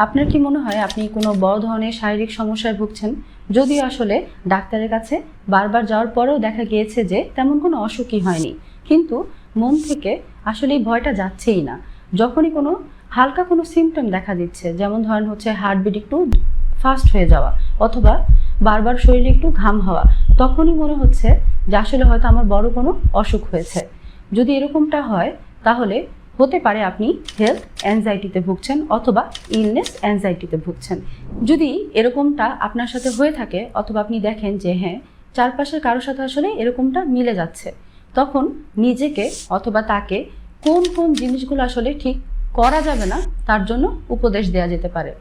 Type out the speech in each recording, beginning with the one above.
আপনার কি মনে হয় আপনি কোনো বড় ধরনের শারীরিক সমস্যায় ভুগছেন, যদিও আসলে ডাক্তারের কাছে বারবার যাওয়ার পরেও দেখা গিয়েছে যে তেমন কোনো অসুখই হয়নি, কিন্তু মন থেকে আসলে এই ভয়টা যাচ্ছেই না। যখনই কোনো হালকা কোনো সিমটম দেখা দিচ্ছে, যেমন ধরেন হচ্ছে হার্টবিট একটু ফাস্ট হয়ে যাওয়া অথবা বারবার শরীরে একটু ঘাম হওয়া, তখনই মনে হচ্ছে যে আসলে হয়তো আমার বড় কোনো অসুখ হয়েছে। যদি এরকমটা হয় তাহলে হতে পারে আপনি হেলথ অ্যাংজাইটিতে ভুগছেন অথবা ইলনেস অ্যাংজাইটিতে ভুগছেন। যদি এরকমটা আপনার সাথে হয়ে থাকে অথবা আপনি দেখেন যে হ্যাঁ চারপাশের কারোর সাথে আসলে এরকমটা মিলে যাচ্ছে, তখন নিজেকে অথবা তাকে কোন কোন জিনিসগুলো আসলে ঠিক করা যাবে না তার জন্য উপদেশ দেওয়া যেতে পারে।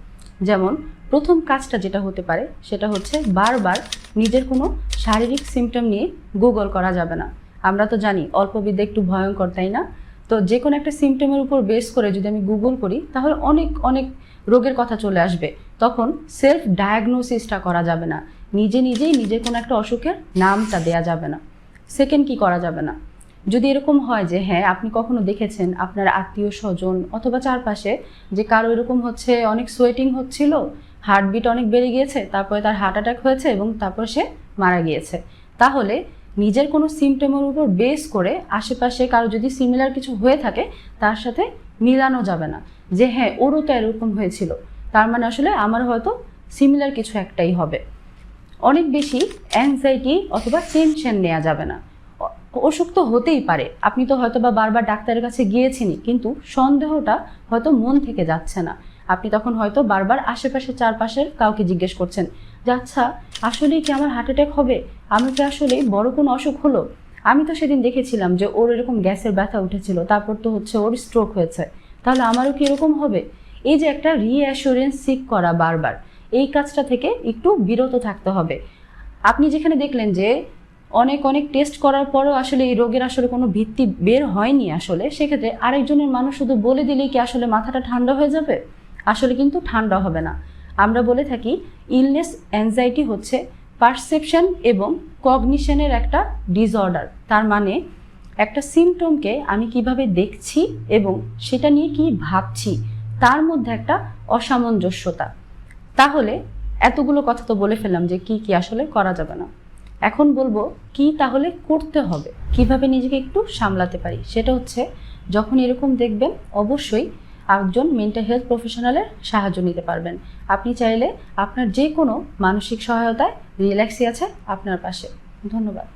যেমন প্রথম কাজটা যেটা হতে পারে সেটা হচ্ছে বারবার নিজের কোনো শারীরিক সিমটম নিয়ে গুগল করা যাবে না। আমরা তো জানি অল্প বিদ্যা একটু ভয়ঙ্কর, তাই না? তো যে কোনো একটা সিমটমের উপর বেস করে যদি আমি গুগল করি তাহলে অনেক অনেক রোগের কথা চলে আসবে। তখন সেলফ ডায়াগনোসিসটা করা যাবে না, নিজেই নিজের কোনো একটা অসুখের নামটা দেয়া যাবে না। সেকেন্ড কি করা যাবে না, যদি এরকম হয় যে হ্যাঁ আপনি কখনো দেখেছেন আপনার আত্মীয় স্বজন অথবা চারপাশে যে কারো এরকম হচ্ছে অনেক সোয়েটিং হচ্ছিল, হার্টবিট অনেক বেড়ে গিয়েছে, তারপরে তার হার্ট অ্যাটাক হয়েছে এবং তারপর সে মারা গিয়েছে, তাহলে নিজের কোনো সিমটমের উপর বেস করে আশেপাশে কারো যদি সিমিলার কিছু হয়ে থাকে তার সাথে মিলানো যাবে না যে হ্যাঁ ওরও তো এরকম হয়েছিল, তার মানে আসলে আমার হয়তো সিমিলার কিছু একটাই হবে। অনেক বেশি অ্যাংজাইটি অথবা টেনশন নেওয়া যাবে না। অসুখ তো হতেই পারে, আপনি তো হয়তো বা বারবার ডাক্তারের কাছে গিয়েছেনই, কিন্তু সন্দেহটা হয়তো মন থেকে যাচ্ছে না। আপনি তখন হয়তো বারবার আশেপাশে চারপাশের কাউকে জিজ্ঞেস করছেন যে আচ্ছা আসলেই কি আমার হার্ট অ্যাটাক হবে, আমি কি আসলে বড় কোনো অসুখ হলো? আমি তো সেদিন দেখেছিলাম যে ওর এরকম গ্যাসের ব্যথা উঠেছিল, তারপর তো হচ্ছে ওর স্ট্রোক হয়েছে, তাহলে আমারও কি এরকম হবে? এই যে একটা রিঅ্যাসুরেন্স সিক করা বারবার, এই কাজটা থেকে একটু বিরত থাকতে হবে। আপনি যেখানে দেখলেন যে অনেক অনেক টেস্ট করার পরও আসলে এই রোগের আসলে কোনো ভিত্তি বের হয়নি, আসলে সেক্ষেত্রে আরেকজনের মানুষ শুধু বলে দিলেই কি আসলে মাথাটা ঠান্ডা হয়ে যাবে? আসলে কিন্তু ঠান্ডা হবে না। আমরা বলে থাকি ইলনেস অ্যাংজাইটি হচ্ছে পারসেপশন এবং কগনিশনের একটা ডিসঅর্ডার। তার মানে একটা সিমটমকে আমি কিভাবে দেখছি এবং সেটা নিয়ে কি ভাবছি তার মধ্যে একটা অসামঞ্জস্যতা। তাহলে এতগুলো কথা তো বলে ফেললাম যে কি কি আসলে করা যাবে না। এখন বলবো কি তাহলে করতে হবে, কিভাবে নিজেকে একটু সামলাতে পারি। সেটা হচ্ছে যখন এরকম দেখবেন অবশ্যই একজন মেন্টাল হেলথ প্রফেশনালের সাহায্য নিতে পারবেন। আপনি চাইলে আপনার যে কোনো মানসিক সহায়তায় রিল্যাক্সই আছে আপনার পাশে। ধন্যবাদ।